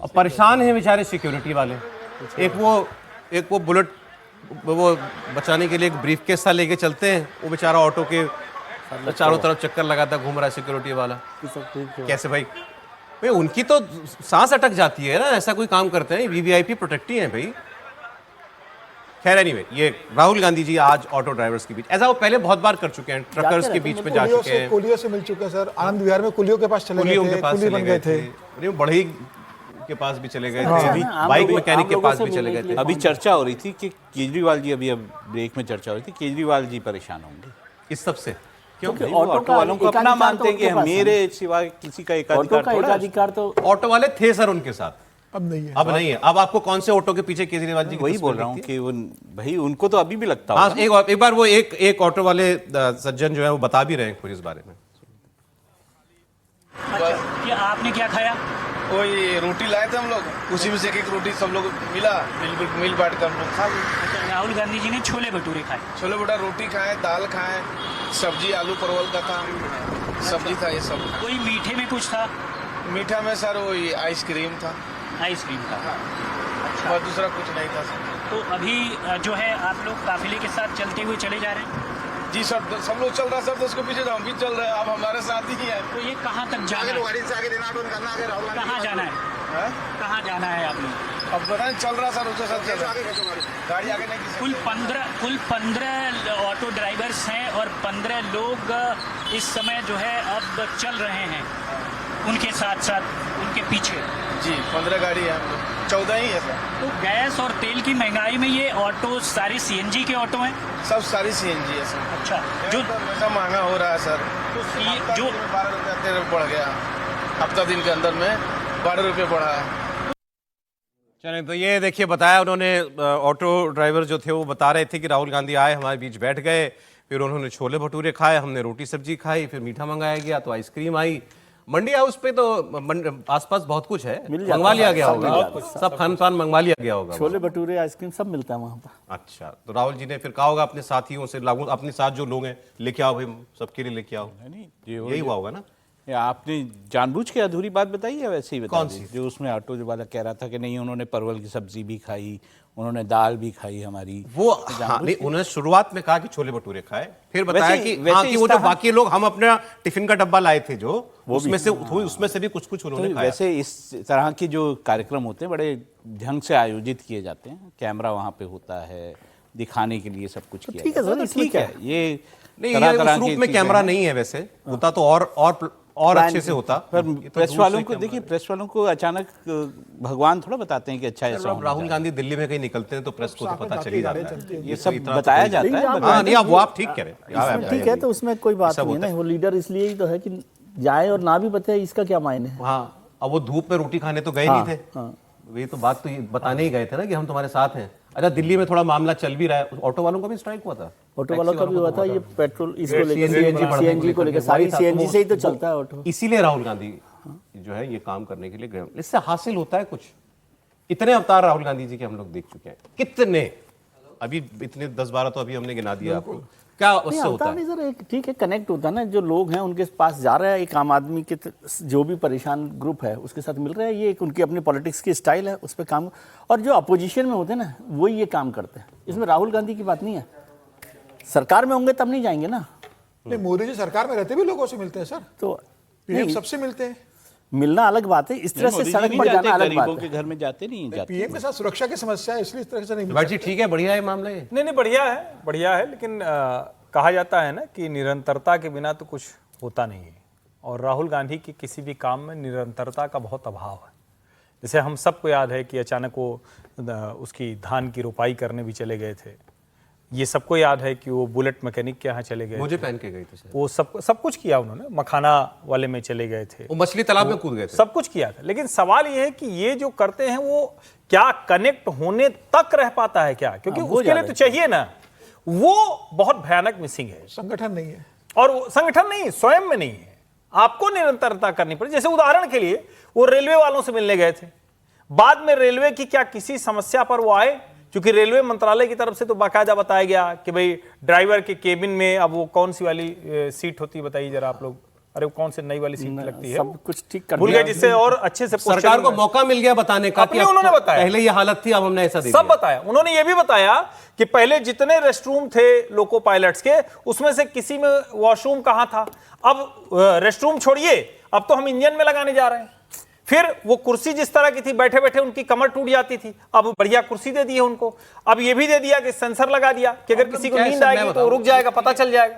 और परेशान हैं बेचारे सिक्योरिटी वाले। एक वो बुलेट वो बचाने के लिए एक ब्रीफ केस सा लेके चलते हैं, वो बेचारा ऑटो के चारों तरफ चक्कर लगाता घूम रहा है सिक्योरिटी वाला। कैसे भाई उनकी तो सांस अटक जाती है ना, ऐसा कोई काम करते हैं। वीवीआईपी प्रोटेक्ट ही है भाई। खैर एनीवे, ये राहुल गांधी जी आज ऑटो ड्राइवर्स के बीच, ऐसा वो पहले बहुत बार कर चुके हैं, ट्रकर्स के बीच में जा चुके हैं, कुलियों से मिल चुके हैं सर। आनंद विहार में कुलियों के पास चले गए थे, कुली बन गए थे, बढ़ई के पास भी चले गए थे, बाइक मैकेनिक के पास भी चले गए थे। अभी चर्चा हो रही थी कि केजरीवाल जी, अभी अब ब्रेक में चर्चा हो रही थी, केजरीवाल जी परेशान होंगे इस सब से। क्योंकि ऑटो वालों को अपना मानते हैं कि मेरे सिवा किसी का एकाधिकार तो ऑटो वाले थे सर उनके साथ, अब नहीं है। अब नहीं है। अब आपको कौन से ऑटो के पीछे केजरीवाल जी? वही बोल रहा हूँ कि वो भाई उनको तो अभी भी लगता है। हाँ, एक बार वो एक ऑटो वाले सज्जन जो है वो बता भी रहे हैं कुछ इस बारे में। कि आपने क्या खाया? वही रोटी लाए थे हम लोग, उसी में से एक रोटी सब लोग मिल बांट कर हम लोग खा गए। राहुल गांधी जी ने छोले भटूरे खाए। छोले भटूरा, रोटी खाए, दाल खाए, सब्जी आलू परवल का था, सब्जी था, ये सब। कोई मीठे में कुछ था? मीठा में सर वही आइसक्रीम था। आइसक्रीम था। अच्छा, और दूसरा कुछ नहीं था सर। तो अभी जो है आप लोग काफिले के साथ चलते हुए चले जा रहे हैं? जी सर, सब लोग चल रहा है सर, तो उसके पीछे हम भी चल रहे हैं, अब हमारे साथ ही है। तो ये कहाँ तक जाना है? कहाँ जाना है? कहाँ जाना है आप लोग? अब बताएं, चल रहा सर, उसके साथ चल रहा है, गाड़ी आगे नहीं। कुल 15 ऑटो ड्राइवर्स हैं और 15 लोग इस समय जो है अब चल रहे हैं उनके साथ साथ, उनके पीछे। जी 15 गाड़ी है, हम लोग 14 ही है सर। तो गैस और तेल की महंगाई में ये ऑटो सारे सीएनजी के ऑटो हैं? सब सारी सीएनजी है सर। अच्छा, जो ऐसा महंगा हो रहा है सर, तो ये जो 12 रुपये बढ़ गया, हफ्ता दिन के अंदर में 12 रुपये बढ़ा है। चलें, तो ये देखिए बताया उन्होंने, ऑटो ड्राइवर जो थे वो बता रहे थे कि राहुल गांधी आए, हमारे बीच बैठ गए, फिर उन्होंने छोले भटूरे खाए, हमने रोटी सब्जी खाई, फिर मीठा मंगाया गया तो आइसक्रीम आई। मंडी हाउस पे तो आसपास बहुत कुछ है, मंगवा लिया गया होगा, सब खान पान मंगवा लिया गया होगा, छोले भटूरे आइसक्रीम सब मिलता है वहाँ पर। अच्छा, तो राहुल जी ने फिर कहा होगा अपने साथियों से, लागू अपने साथ जो लोग हैं लेके आओ भाई, सबके लिए लेके आओ। यही हुआ होगा ना? आपने जानबूझ के अधूरी बात बताई है वैसे ही बता कौन सी? जो उसमें ऑटो वाला कह रहा था कि नहीं उन्होंने परवल की सब्जी भी खाई, उन्होंने दाल भी खाई हमारी, वो हाँ, नहीं, उन्होंने शुरुआत में कहा कि छोले भटूरे खाए, फिर बताया कि हाँ, कि वो जो बाकी लोग हम अपना टिफिन का डब्बा लाए थे जो उसमें से भी कुछ उन्होंने खाया। वैसे इस तरह के जो कार्यक्रम होते हैं बड़े ढंग से आयोजित किए जाते हैं, कैमरा वहाँ पे होता है, दिखाने के लिए सब कुछ किया जाता है। ठीक है, ये नहीं, उस रूप में कैमरा नहीं है, वैसे होता तो और अच्छे से होता। पर प्रेस वालों को देखिए, प्रेस वालों को अचानक भगवान थोड़ा बताते हैं कि अच्छा ऐसा होगा। राहुल गांधी दिल्ली में कहीं निकलते हैं तो प्रेस को तो पता चल ही जाता है, ये सब बताया जाता है। नहीं, वो आप ठीक कह रहे हैं, ठीक है, तो उसमें कोई बात नहीं है ना, वो लीडर इसलिए ही तो है कि जाए और ना भी बताए, इसका क्या मायने है। हाँ, अब वो धूप में रोटी खाने तो गए नहीं थे, ये तो बात तो बताने ही गए थे ना कि हम तुम्हारे साथ हैं। अच्छा, दिल्ली में थोड़ा मामला चल भी रहा है, ऑटो वालों का भी स्ट्राइक हुआ था, ऑटो वालों का भी हुआ था, ये पेट्रोल इसको लेकर, सीएनजी को लेकर, सारी सीएनजी से ही तो चलता है ऑटो। इसीलिए राहुल गांधी जो है ये काम करने के लिए गए। इससे हासिल होता है कुछ? इतने अवतार राहुल गांधी जी के हम लोग देख चुके हैं, कितने, अभी इतने 10-12 तो अभी हमने गिना दिया आपको। क्या उससे होता है? सर एक ठीक है, कनेक्ट होता है ना, जो लोग हैं उनके पास जा रहा है, एक आम आदमी के जो भी परेशान ग्रुप है उसके साथ मिल रहा है, ये एक उनकी अपनी पॉलिटिक्स की स्टाइल है, उस पर काम। और जो अपोजिशन में होते हैं ना वही ये काम करते हैं, इसमें राहुल गांधी की बात नहीं है। सरकार में होंगे तब नहीं जाएंगे ना। नहीं, मोदी जी सरकार में रहते भी लोगों से मिलते हैं सर, तो पीएम सबसे मिलते हैं, मिलना अलग बात है, इस तरह से सड़क पर जाना अलग बात है। के घर में जाते नहीं जाते, पीएम के साथ सुरक्षा की समस्या है, इसलिए इस तरह से नहीं। भाई जी ठीक है, बढ़िया है मामला ये। नहीं, बढ़िया है, लेकिन कहा जाता है ना कि निरंतरता के बिना तो कुछ होता नहीं है, और राहुल गांधी की किसी भी काम में निरंतरता का बहुत अभाव है। जैसे हम सबको याद है कि अचानक वो उसकी धान की रोपाई करने भी चले गए थे, ये सबको याद है कि वो बुलेट मैकेनिक के यहाँ चले गए, मुझे पहन के गए थे सर। वो सब कुछ किया उन्होंने, मखाना वाले में चले गए थे, वो मछली तालाब में कूद गए थे, सब कुछ किया था। लेकिन सवाल ये है कि ये जो करते हैं वो क्या कनेक्ट होने तक रह पाता है क्या? क्योंकि उसके लिए तो चाहिए ना, वो बहुत भयानक मिसिंग है। संगठन नहीं है, और वो संगठन नहीं, स्वयं में नहीं है, आपको निरंतरता करनी पड़े। जैसे उदाहरण के लिए वो रेलवे वालों से मिलने गए थे, बाद में रेलवे की क्या किसी समस्या पर वो आए? क्योंकि रेलवे मंत्रालय की तरफ से तो बाकायदा बताया गया कि भाई ड्राइवर के केबिन में, अब वो कौन सी वाली सीट होती है बताइए जरा आप लोग, अरे वो कौन से नई वाली सीट लगती है, सब कुछ ठीक कर भूल दिया। गए, जिससे और अच्छे से सरकार को मौका मिल गया बताने का अपने उन्होंने बताया। पहले ये हालत थी, अब हमने ऐसा दे सब दिया। बताया। उन्होंने ये भी बताया कि पहले जितने रेस्टरूम थे लोको पायलट्स के, उसमें से किसी में वॉशरूम कहाँ था। अब रेस्टरूम छोड़िए, अब तो हम इंजन में लगाने जा रहे हैं। फिर वो कुर्सी जिस तरह की थी, बैठे बैठे उनकी कमर टूट जाती थी, अब बढ़िया कुर्सी दे दी है उनको। अब ये भी दे दिया कि सेंसर लगा दिया कि अगर किसी को क्या है नींद सर, मैं आएगी तो बताऊं। रुक जाएगा, पता चल जाएगा।